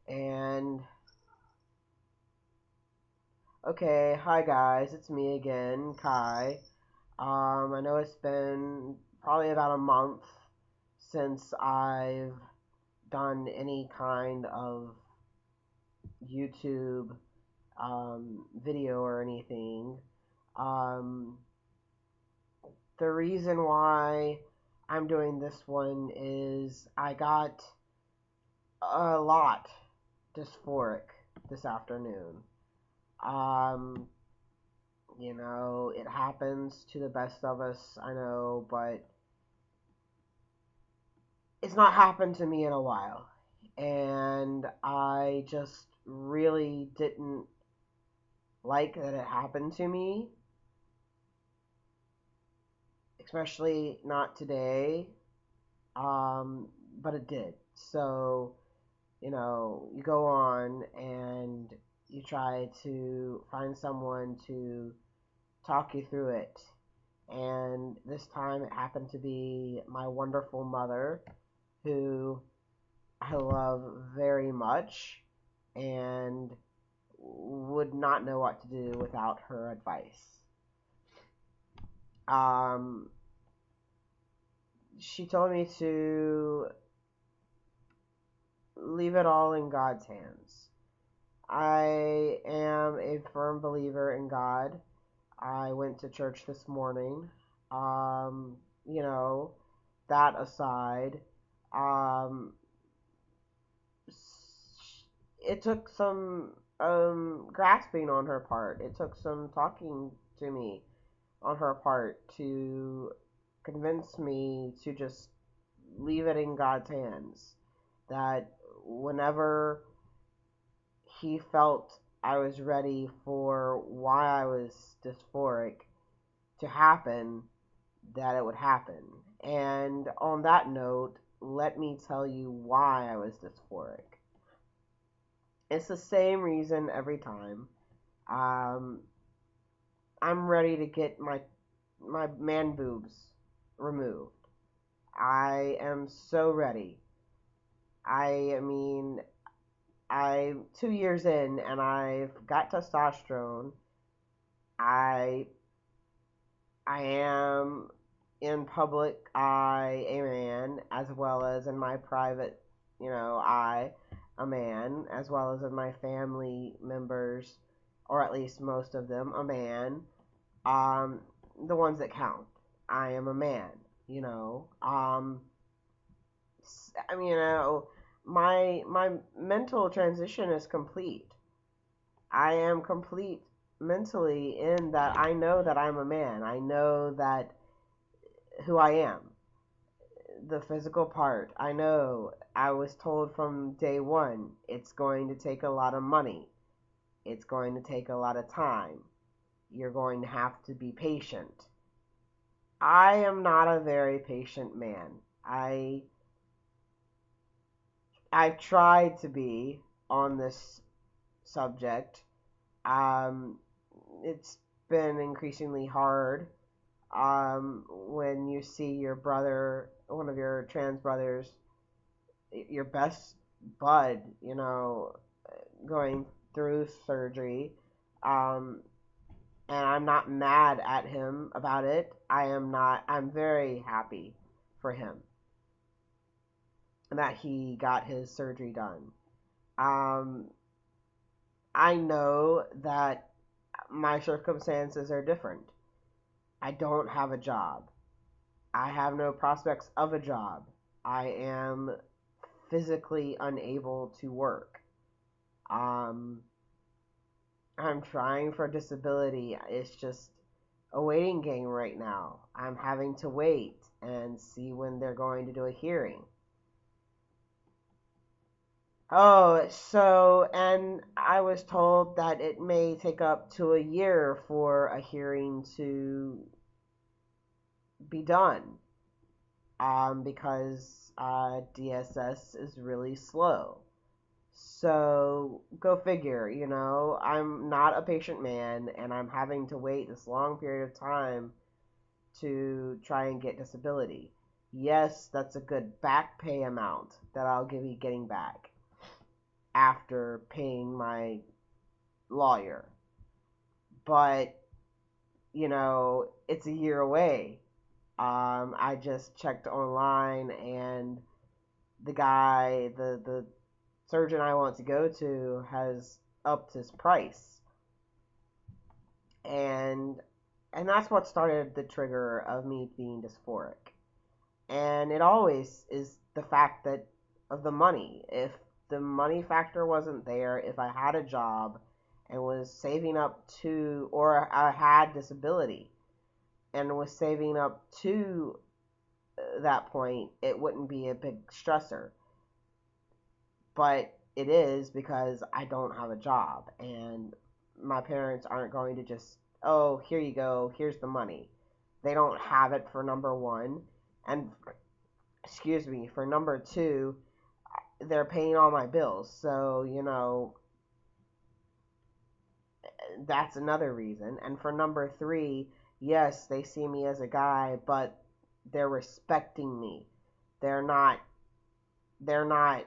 And okay, hi guys, it's me again, Kai. I know it's been probably about a month since I've done any kind of YouTube video or anything. Um, the reason why I'm doing this one is I got a lot dysphoric this afternoon. Um, it happens to the best of us, I know, but it's not happened to me in a while. And I just really didn't like that it happened to me, especially not today. Um, but it did. So, you go on and you try to find someone to talk you through it. And this time it happened to be my wonderful mother, who I love very much and would not know what to do without her advice. Um, she told me to leave it all in God's hands. I am a firm believer in God. I went to church this morning. Um, you know, that aside, um, it took some grasping on her part. It took some talking to me on her part to convince me to just leave it in God's hands. That whenever He felt I was ready for why I was dysphoric to happen, that it would happen. And on that note, let me tell you why I was dysphoric. It's the same reason every time. Um, I'm ready to get my man boobs removed. I am so ready. I mean, I'm 2 years in and I've got testosterone. I I am in public I a man, as well as in my private, I a man, as well as in my family members, or at least most of them, a man. Um, the ones that count. I am a man. You know. I mean, my mental transition is complete. I am complete mentally in that I know that I'm a man. I know that who I am. The physical part. I know I was told from day one it's going to take a lot of money. It's going to take a lot of time. You're going to have to be patient. I am not a very patient man. I've tried to be on this subject. Um, it's been increasingly hard when you see your brother, one of your trans brothers, your best bud, going through surgery. Um, and I'm not mad at him about it. I'm very happy for him that he got his surgery done. Um, I know that my circumstances are different. I don't have a job. I have no prospects of a job. I am physically unable to work. Um, I'm trying for disability. It's just a waiting game right now. I'm having to wait and see when they're going to do a hearing. And I was told that it may take up to a year for a hearing to be done, because DSS is really slow. So go figure, I'm not a patient man and I'm having to wait this long period of time to try and get disability. Yes, that's a good back pay amount that I'll be getting back. after paying my lawyer. But, it's a year away. I just checked online, and the surgeon I want to go to has upped his price. And that's what started the trigger of me being dysphoric. And it always is the fact that of the money. If the money factor wasn't there, if I had a job and was saving up to, or I had disability and was saving up to that point, it wouldn't be a big stressor. But it is because I don't have a job, and my parents aren't going to just, oh, here you go, here's the money. They don't have it, for number one. And, excuse me, for number two, they're paying all my bills. So, that's another reason. And for number three, yes, they see me as a guy, but they're respecting me. They're not they're not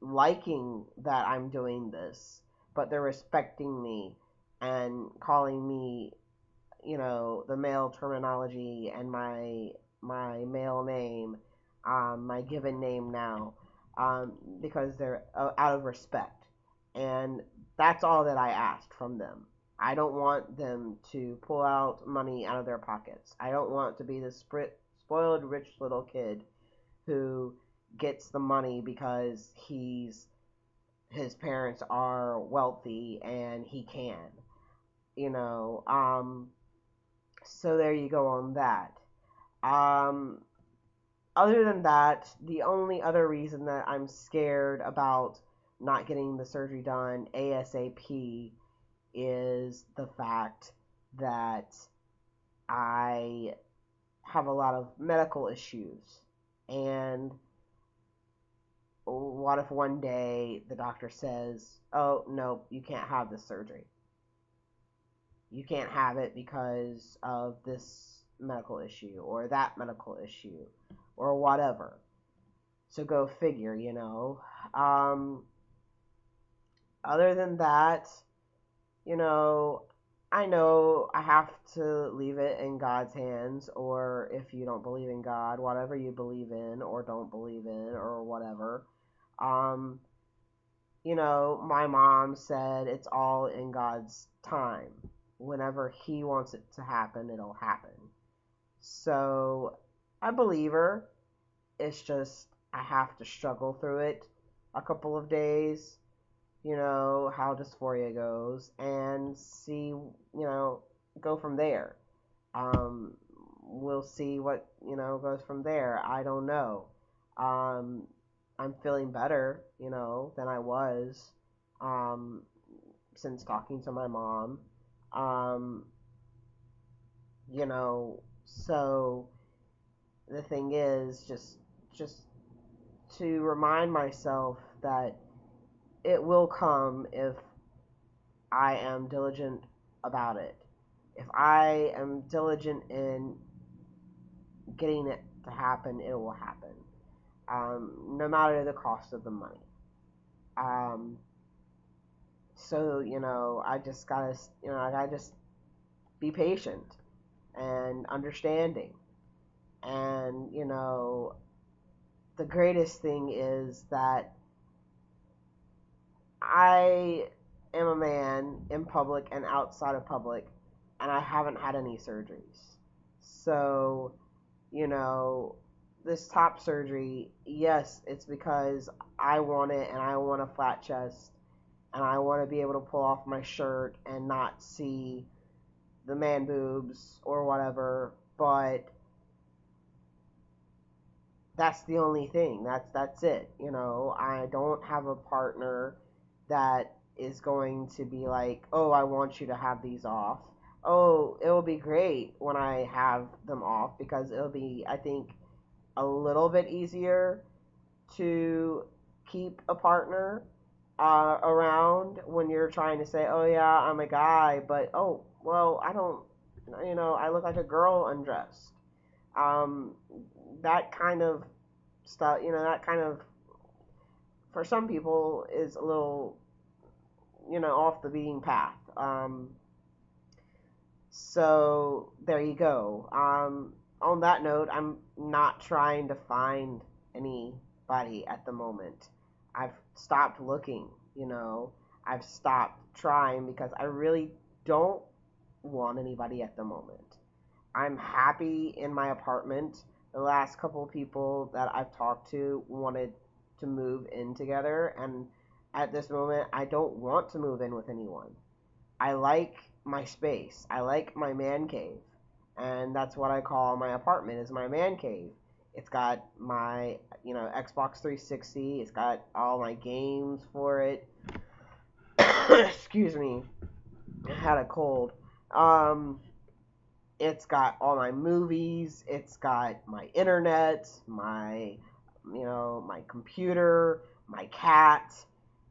liking that I'm doing this, but they're respecting me and calling me, the male terminology and my male name, my given name now, because they're out of respect. And that's all that I asked from them. I don't want them to pull out money out of their pockets. I don't want to be the spoiled rich little kid who gets the money because his parents are wealthy and he can, you know. So there you go on that. Um, Other than that, the only other reason that I'm scared about not getting the surgery done ASAP is the fact that I have a lot of medical issues. And what if one day the doctor says, oh, no, you can't have this surgery? You can't have it because of this medical issue or that medical issue or whatever. So go figure, Um, Other than that, you know, I know I have to leave it in God's hands, or if you don't believe in God, whatever you believe in or don't believe in or whatever. Um, my mom said it's all in God's time. Whenever He wants it to happen, it'll happen. So I believe her. It's just I have to struggle through it a couple of days, how dysphoria goes, and see, go from there. Um, we'll see what, goes from there. I don't know. Um, I'm feeling better, than I was, um, since talking to my mom. Um, so the thing is just to remind myself that it will come if I am diligent about it. If I am diligent in getting it to happen, it will happen. No matter the cost of the money. Um, so I just gotta, I gotta just be patient and understanding. And the greatest thing is that I am a man in public and outside of public, and I haven't had any surgeries. So, you know, this top surgery, yes, it's because I want it and I want a flat chest and I want to be able to pull off my shirt and not see the man boobs or whatever, but that's the only thing. That's it. I don't have a partner that is going to be like, "Oh, I want you to have these off." Oh, it'll be great when I have them off because it'll be, I think, a little bit easier to keep a partner around when you're trying to say, "Oh yeah, I'm a guy," but oh, well, I don't, I look like a girl undressed. Um, that kind of stuff, that kind of for some people is a little, off the beaten path. So there you go. On that note, I'm not trying to find anybody at the moment. I've stopped looking, you know. I've stopped trying because I really don't want anybody at the moment. I'm happy in my apartment. The last couple of people that I've talked to wanted to move in together, and at this moment, I don't want to move in with anyone. I like my space. I like my man cave. And that's what I call my apartment is my man cave. It's got my, Xbox 360. It's got all my games for it. Excuse me. I had a cold. Um, it's got all my movies. It's got my internet, my computer, my cat.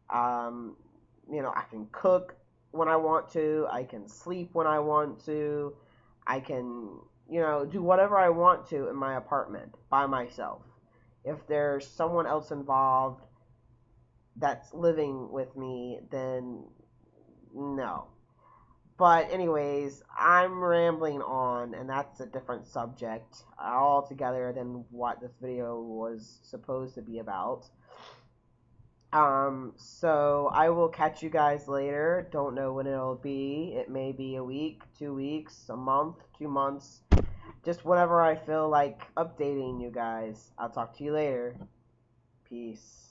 Um, I can cook when I want to. I can sleep when I want to. I can, do whatever I want to in my apartment by myself. If there's someone else involved that's living with me, then no. But anyways, I'm rambling on, and that's a different subject altogether than what this video was supposed to be about. So I will catch you guys later. Don't know when it'll be. It may be a week, 2 weeks, a month, 2 months. Just whenever I feel like updating you guys. I'll talk to you later. Peace.